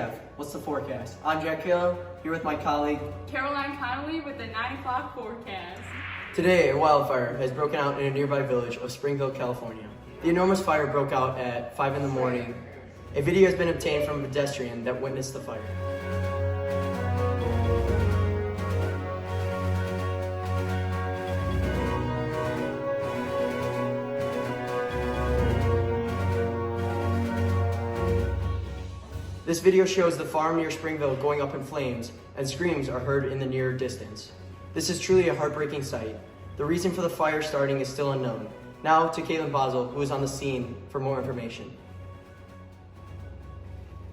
Jeff. What's the forecast? I'm Jack Killo, here with my colleague Caroline Connolly with the 9 o'clock forecast. Today, a wildfire has broken out in a nearby village of Springville, California. The enormous fire broke out at 5 in the morning. A video has been obtained from a pedestrian that witnessed the fire. This video shows the farm near Springville going up in flames, and screams are heard in the near distance. This is truly a heartbreaking sight. The reason for the fire starting is still unknown. Now to Caitlin Basel, who is on the scene for more information.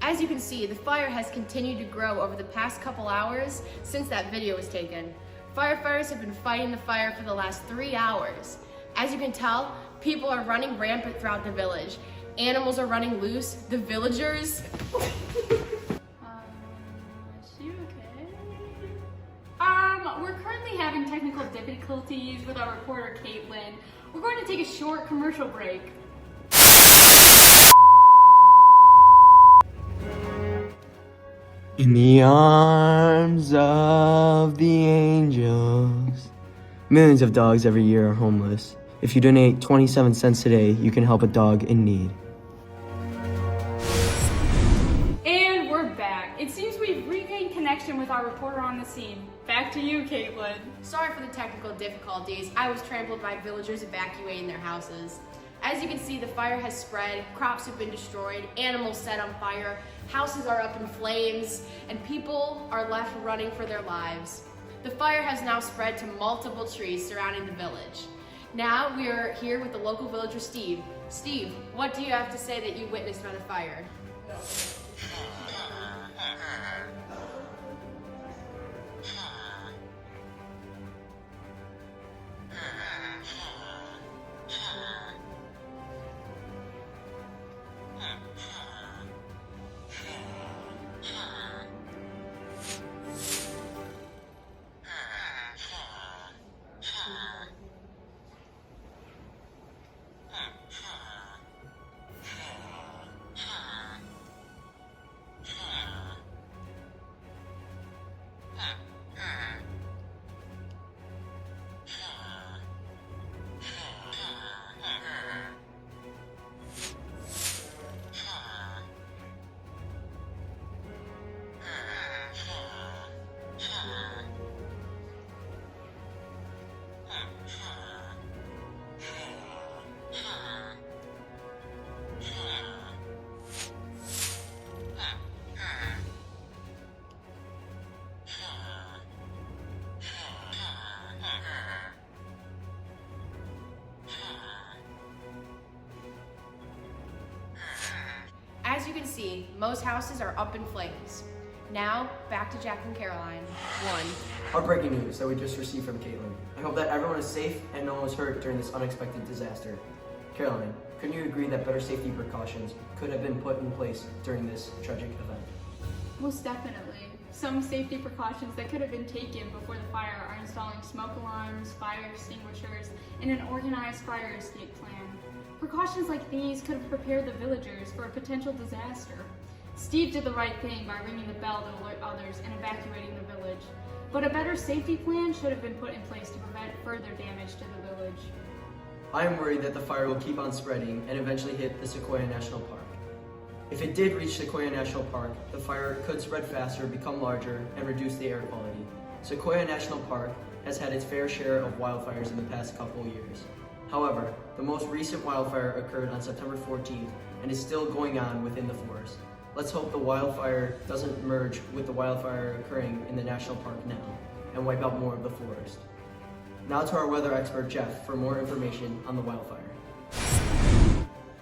As you can see, the fire has continued to grow over the past couple hours since that video was taken. Firefighters have been fighting the fire for the last 3 hours. As you can tell, people are running rampant throughout the village. Animals are running loose. The villagers... Is she okay? We're currently having technical difficulties with our reporter, Caitlin. We're going to take a short commercial break. In the arms of the angels. Millions of dogs every year are homeless. If you donate 27 cents today, you can help a dog in need. And we're back. It seems we've regained connection with our reporter on the scene. Back to you, Caitlin. Sorry for the technical difficulties. I was trampled by villagers evacuating their houses. As you can see, the fire has spread, crops have been destroyed, animals set on fire, houses are up in flames, and people are left running for their lives. The fire has now spread to multiple trees surrounding the village. Now we are here with the local villager, Steve. Steve, what do you have to say that you witnessed by the fire? As you can see, most houses are up in flames. Now, back to Jack and Caroline. Heartbreaking news that we just received from Caitlin. I hope that everyone is safe and no one was hurt during this unexpected disaster. Caroline, couldn't you agree that better safety precautions could have been put in place during this tragic event? Most definitely. Some safety precautions that could have been taken before the fire are installing smoke alarms, fire extinguishers, and an organized fire escape plan. Precautions like these could have prepared the villagers for a potential disaster. Steve did the right thing by ringing the bell to alert others and evacuating the village. But a better safety plan should have been put in place to prevent further damage to the village. I am worried that the fire will keep on spreading and eventually hit the Sequoia National Park. If it did reach Sequoia National Park, the fire could spread faster, become larger, and reduce the air quality. Sequoia National Park has had its fair share of wildfires in the past couple years. However, the most recent wildfire occurred on September 14th and is still going on within the forest. Let's hope the wildfire doesn't merge with the wildfire occurring in the national park now and wipe out more of the forest. Now to our weather expert, Jeff, for more information on the wildfire.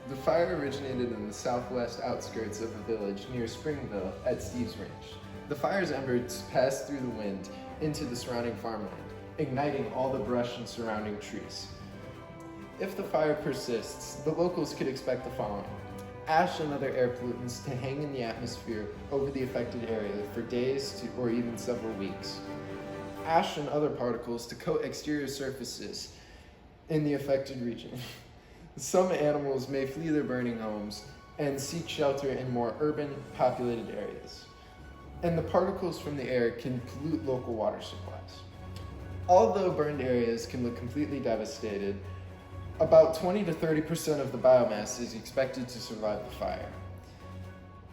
The fire originated in the southwest outskirts of a village near Springville at Steve's Ranch. The fire's embers passed through the wind into the surrounding farmland, igniting all the brush and surrounding trees. If the fire persists, the locals could expect the following: ash and other air pollutants to hang in the atmosphere over the affected area for days or even several weeks. Ash and other particles to coat exterior surfaces in the affected region. Some animals may flee their burning homes, and seek shelter in more urban, populated areas. And the particles from the air can pollute local water supplies. Although burned areas can look completely devastated, about 20 to 30% of the biomass is expected to survive the fire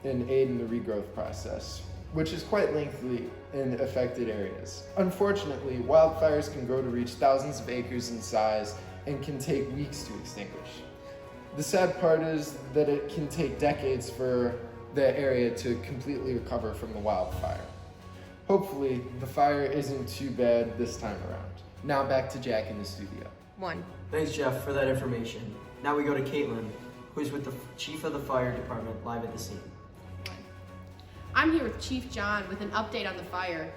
and aid in the regrowth process, which is quite lengthy in affected areas. Unfortunately, wildfires can grow to reach thousands of acres in size and can take weeks to extinguish. The sad part is that it can take decades for the area to completely recover from the wildfire. Hopefully, the fire isn't too bad this time around. Now back to Jack in the studio. 1. Thanks, Jeff, for that information. Now we go to Caitlin, who's with the chief of the fire department live at the scene. I'm here with Chief John with an update on the fire.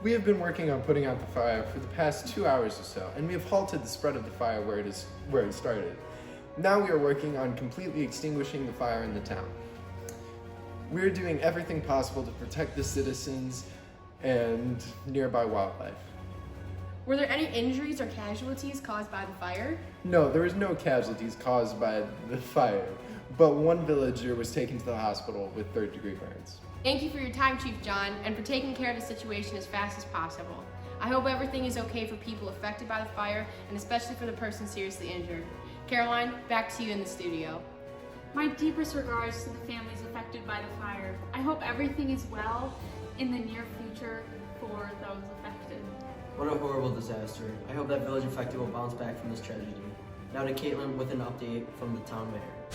We have been working on putting out the fire for the past 2 hours or so, and we have halted the spread of the fire where it started. Now we are working on completely extinguishing the fire in the town. We are doing everything possible to protect the citizens and nearby wildlife. Were there any injuries or casualties caused by the fire? No, there was no casualties caused by the fire, but one villager was taken to the hospital with third-degree burns. Thank you for your time, Chief John, and for taking care of the situation as fast as possible. I hope everything is okay for people affected by the fire, and especially for the person seriously injured. Caroline, back to you in the studio. My deepest regards to the families affected by the fire. I hope everything is well in the near future for those affected. What a horrible disaster. I hope that village affected will bounce back from this tragedy. Now to Caitlin with an update from the town mayor.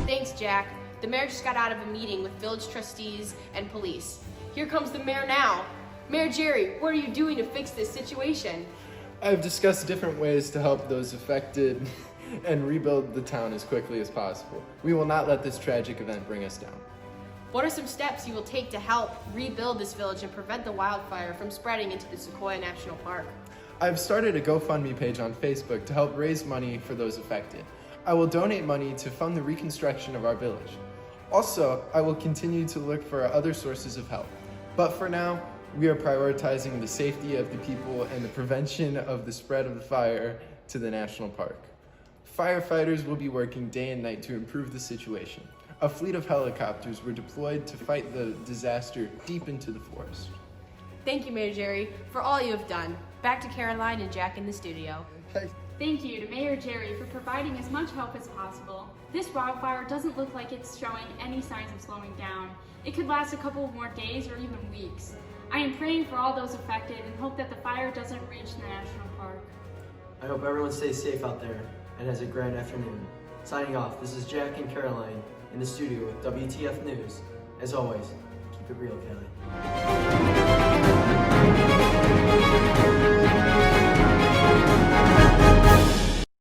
Thanks, Jack. The mayor just got out of a meeting with village trustees and police. Here comes the mayor now. Mayor Jerry, what are you doing to fix this situation? I've discussed different ways to help those affected and rebuild the town as quickly as possible. We will not let this tragic event bring us down. What are some steps you will take to help rebuild this village and prevent the wildfire from spreading into the Sequoia National Park? I've started a GoFundMe page on Facebook to help raise money for those affected. I will donate money to fund the reconstruction of our village. Also, I will continue to look for other sources of help. But for now, we are prioritizing the safety of the people and the prevention of the spread of the fire to the national park. Firefighters will be working day and night to improve the situation. A fleet of helicopters were deployed to fight the disaster deep into the forest. Thank you, Mayor Jerry, for all you have done. Back to Caroline and Jack in the studio. Thank you to Mayor Jerry for providing as much help as possible. This wildfire doesn't look like it's showing any signs of slowing down. It could last a couple more days or even weeks. I am praying for all those affected and hope that the fire doesn't reach the national park. I hope everyone stays safe out there and has a grand afternoon. Signing off, this is Jack and Caroline in the studio with WTF News. As always, keep it real, Kelly.